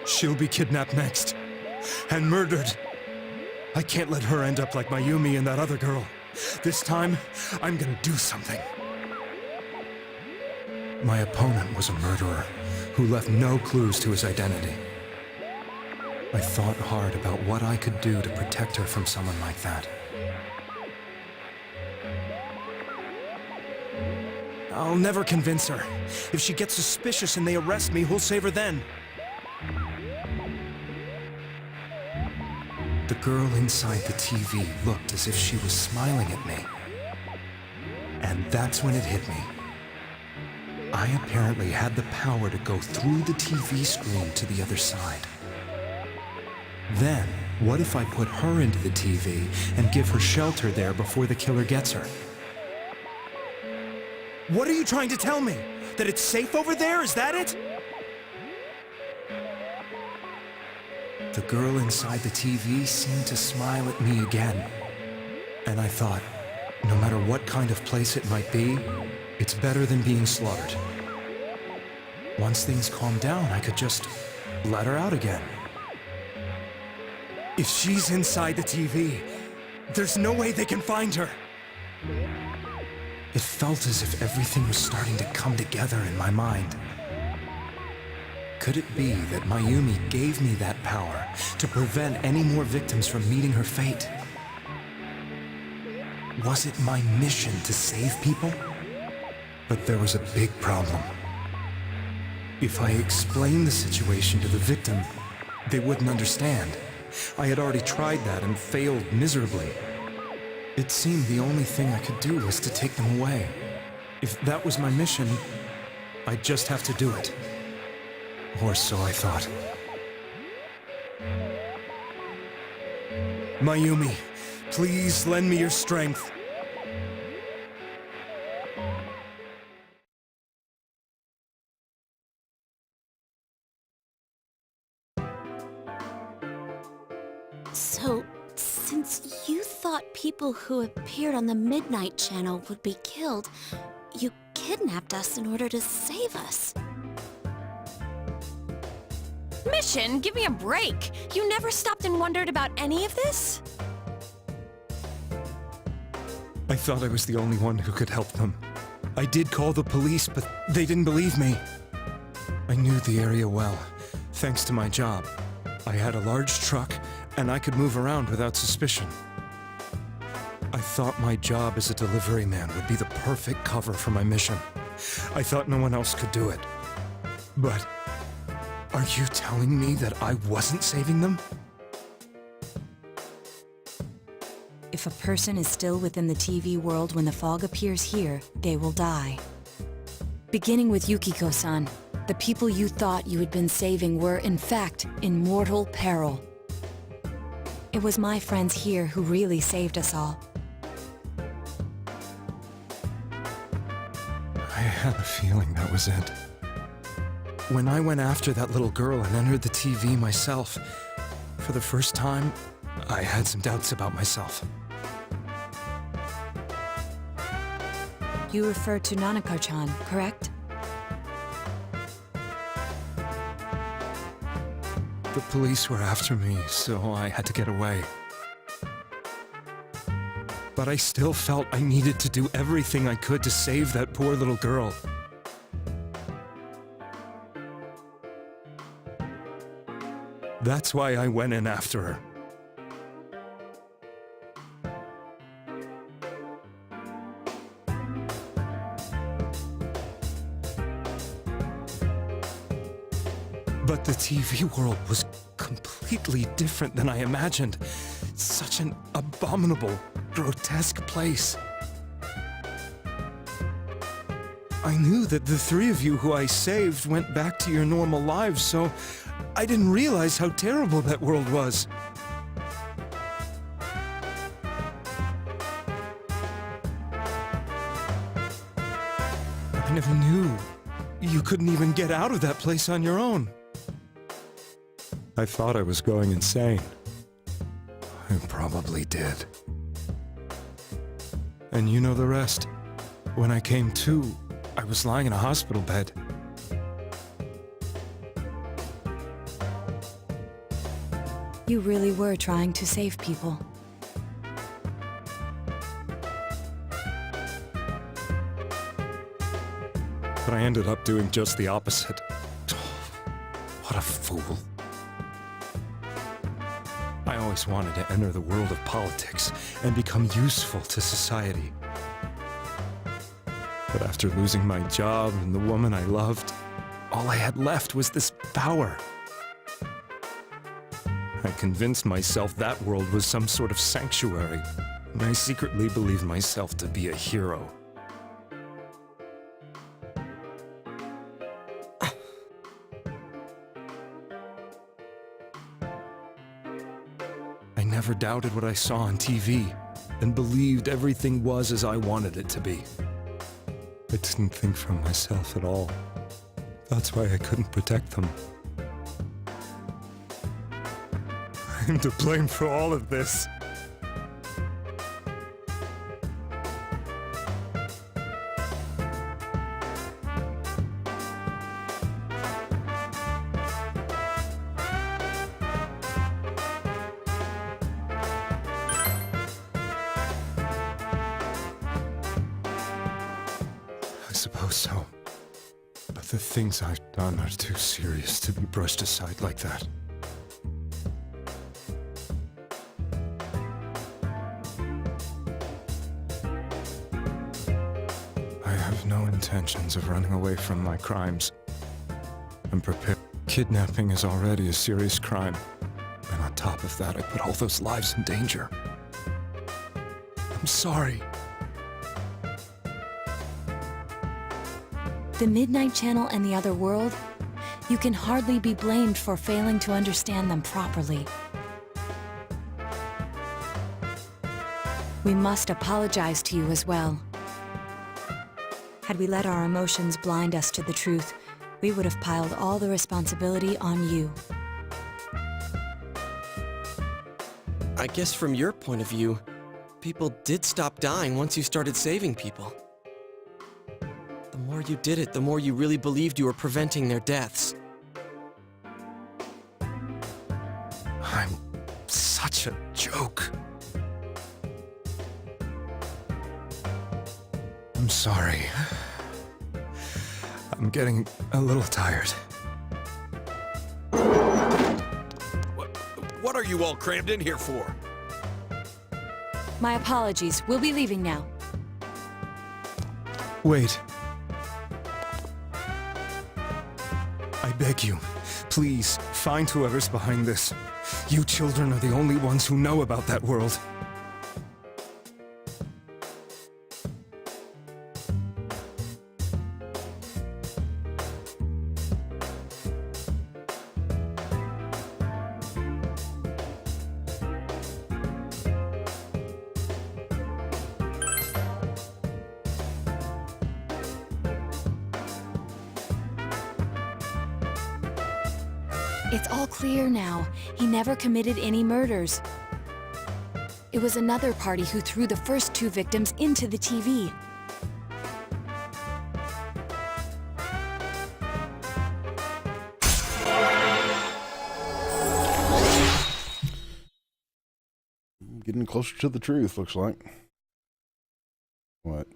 She'll be kidnapped next. And murdered. I can't let her end up like Mayumi and that other girl. This time, I'm gonna do something. My opponent was a murderer who left no clues to his identity. I thought hard about what I could do to protect her from someone like that. I'll never convince her. If she gets suspicious and they arrest me, who'll save her then? The girl inside the TV looked as if she was smiling at me. And that's when it hit me. I apparently had the power to go through the TV screen to the other side. Then, what if I put her into the TV and give her shelter there before the killer gets her? What are you trying to tell me? That it's safe over there? Is that it? The girl inside the TV seemed to smile at me again. And I thought, no matter what kind of place it might be, it's better than being slaughtered. Once things calmed down, I could just let her out again. If she's inside the TV, there's no way they can find her. It felt as if everything was starting to come together in my mind. Could it be that Mayumi gave me that power to prevent any more victims from meeting her fate? Was it my mission to save people? But there was a big problem. If I explained the situation to the victim, they wouldn't understand. I had already tried that and failed miserably. It seemed the only thing I could do was to take them away. If that was my mission, I'd just have to do it. Or so I thought. Mayumi, please lend me your strength. So, since you thought people who appeared on the Midnight Channel would be killed, you kidnapped us in order to save us. Mission? Give me a break! You never stopped and wondered about any of this? I thought I was the only one who could help them. I did call the police, but they didn't believe me. I knew the area well, thanks to my job. I had a large truck, and I could move around without suspicion. I thought my job as a delivery man would be the perfect cover for my mission. I thought no one else could do it. But are you telling me that I wasn't saving them? If a person is still within the TV world when the fog appears here, they will die. Beginning with Yukiko-san, the people you thought you had been saving were, in fact, in mortal peril. It was my friends here who really saved us all. I had a feeling that was it. When I went after that little girl and entered the TV myself, for the first time, I had some doubts about myself. You refer to Nanako-chan, correct? The police were after me, so I had to get away. But I still felt I needed to do everything I could to save that poor little girl. That's why I went in after her. But the TV world was completely different than I imagined. Such an abominable, grotesque place. I knew that the three of you who I saved went back to your normal lives, so I didn't realize how terrible that world was. I never knew you couldn't even get out of that place on your own. I thought I was going insane. I probably did. And you know the rest. When I came to, I was lying in a hospital bed. You really were trying to save people. But I ended up doing just the opposite. What a fool. I always wanted to enter the world of politics and become useful to society. But after losing my job and the woman I loved, all I had left was this power. I convinced myself that world was some sort of sanctuary, and I secretly believed myself to be a hero. I never doubted what I saw on TV, and believed everything was as I wanted it to be. I didn't think for myself at all. That's why I couldn't protect them. I'm to blame for all of this. I suppose so. But the things I've done are too serious to be brushed aside like that. I have no intentions of running away from my crimes. I'm prepared. Kidnapping is already a serious crime. And on top of that, I put all those lives in danger. I'm sorry. The Midnight Channel and the other world, you can hardly be blamed for failing to understand them properly. We must apologize to you as well. Had we let our emotions blind us to the truth, we would have piled all the responsibility on you. I guess from your point of view, people did stop dying once you started saving people. The more you did it, the more you really believed you were preventing their deaths. I'm such a joke. I'm sorry. I'm getting a little tired. What are you all crammed in here for? My apologies. We'll be leaving now. Wait. I beg you, please, find whoever's behind this. You children are the only ones who know about that world. It's all clear now. He never committed any murders. It was another party who threw the first two victims into the TV. Getting closer to the truth, looks like. What?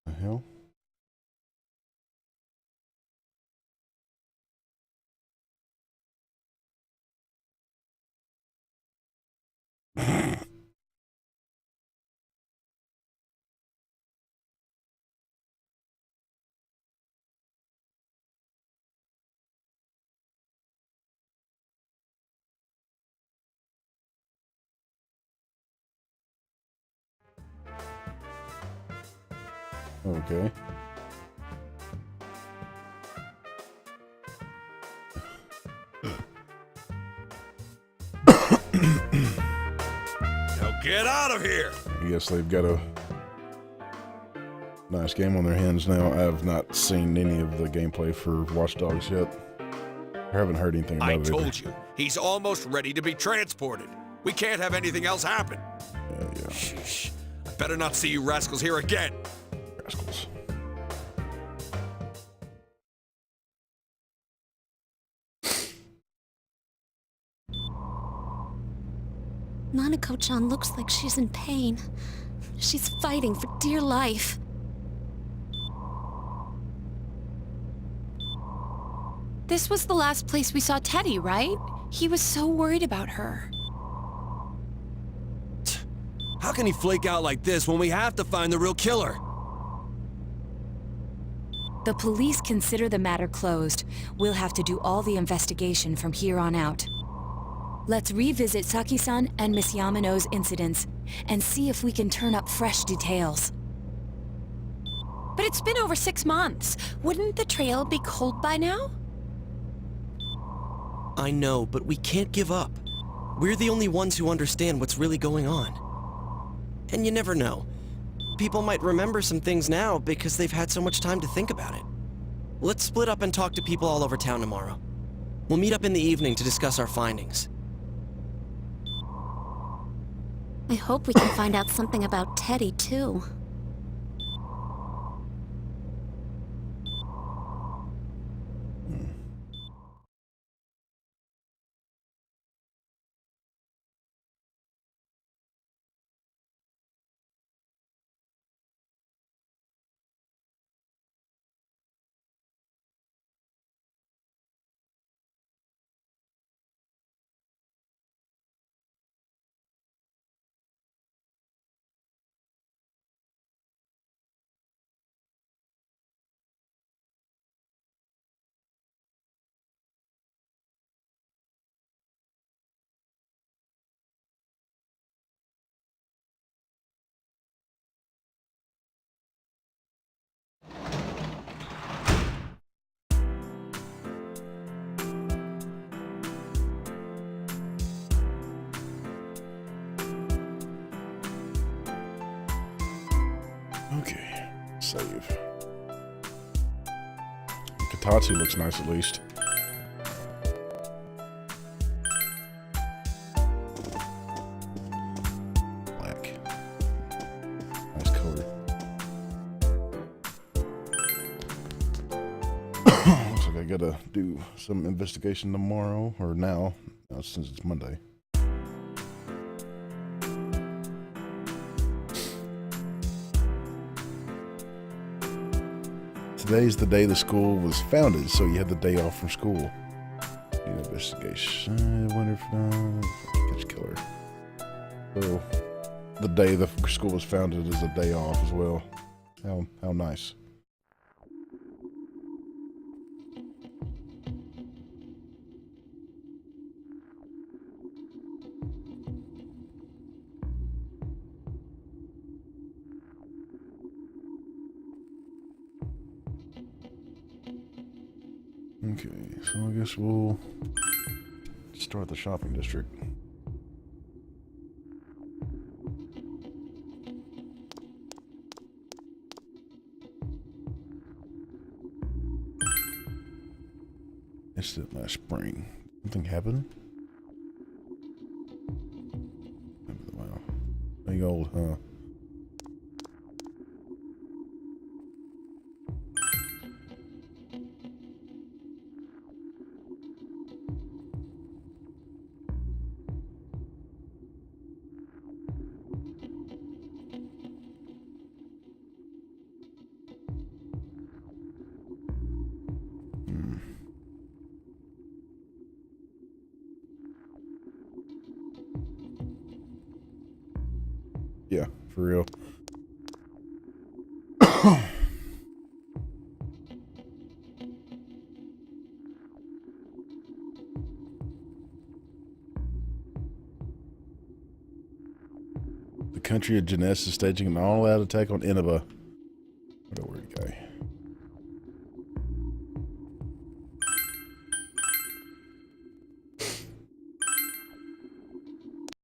The hell? Okay. Now get out of here! I guess they've got a nice game on their hands now. I have not seen any of the gameplay for Watch Dogs yet. I haven't heard anything about I it. told you, he's almost ready to be transported. We can't have anything else happen. Yeah. Sheesh. I better not see you rascals here again. Rascals. Nanako-chan looks like she's in pain. She's fighting for dear life. This was the last place we saw Teddy, right? He was so worried about her. How can he flake out like this when we have to find the real killer? The police consider the matter closed. We'll have to do all the investigation from here on out. Let's revisit Saki-san and Miss Yamano's incidents, and see if we can turn up fresh details. But it's been over 6 months. Wouldn't the trail be cold by now? I know, but we can't give up. We're the only ones who understand what's really going on. And you never know. People might remember some things now because they've had so much time to think about it. Let's split up and talk to people all over town tomorrow. We'll meet up in the evening to discuss our findings. I hope we can find out something about Teddy, too. Okay, save. Katatsu looks nice at least. Black. Nice color. Looks like I gotta do some investigation tomorrow, or now since it's Monday. Today's the day the school was founded, so you had the day off from school. Investigation. Winter catch killer. So the day the school was founded is a day off as well. How nice. Okay, so I guess we'll start the shopping district. It's it last spring. Something happened? Wow. Big old, huh? Yeah, for real. The country of Jeunesse is staging an all-out attack on Inaba.